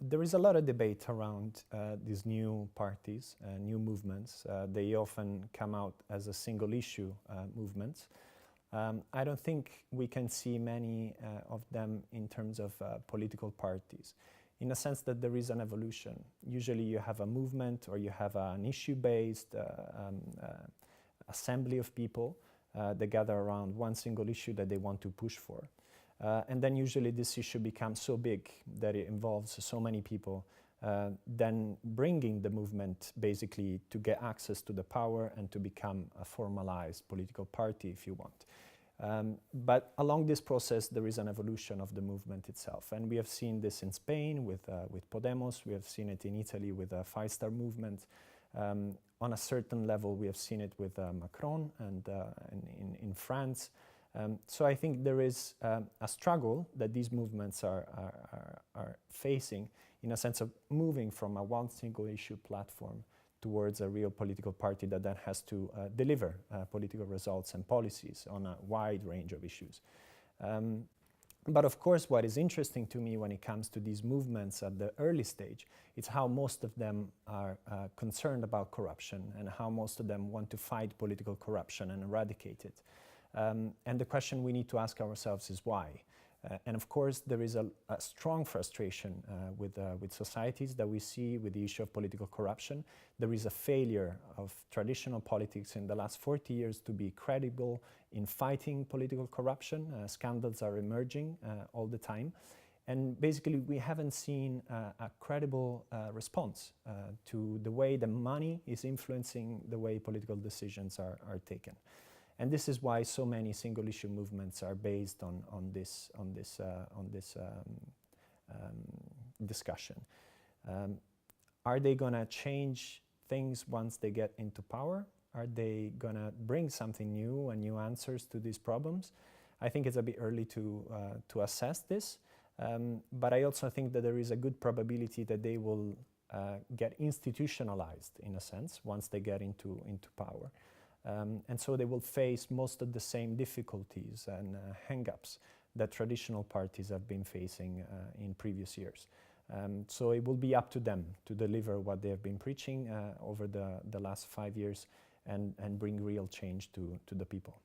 There is a lot of debate around these new parties, new movements. They often come out as a single issue movements. I don't think we can see many of them in terms of political parties, in a sense that there is an evolution. Usually you have a movement or you have an issue-based assembly of people that gather around one single issue that they want to push for. And then usually this issue becomes so big that it involves so many people, then bringing the movement basically to get access to the power and to become a formalized political party, if you want. But along this process, there is an evolution of the movement itself. And we have seen this in Spain with Podemos. We have seen it in Italy with a Five-Star Movement. On a certain level, we have seen it with Macron and in France. So I think there is a struggle that these movements are facing in a sense of moving from a one single issue platform towards a real political party that then has to deliver political results and policies on a wide range of issues. But of course, what is interesting to me when it comes to these movements at the early stage, it's how most of them are concerned about corruption and how most of them want to fight political corruption and eradicate it. And the question we need to ask ourselves is why? And of course, there is a strong frustration with societies that we see with the issue of political corruption. There is a failure of traditional politics in the last 40 years to be credible in fighting political corruption. Scandals are emerging all the time. And basically, we haven't seen a credible response to the way the money is influencing the way political decisions are taken. And this is why so many single-issue movements are based on this discussion. Are they going to change things once they get into power? Are they going to bring something new and new answers to these problems? I think it's a bit early to assess this, but I also think that there is a good probability that they will get institutionalized, in a sense, once they get into power. And so they will face most of the same difficulties and hang-ups that traditional parties have been facing in previous years. So it will be up to them to deliver what they have been preaching over the last 5 years and bring real change to the people.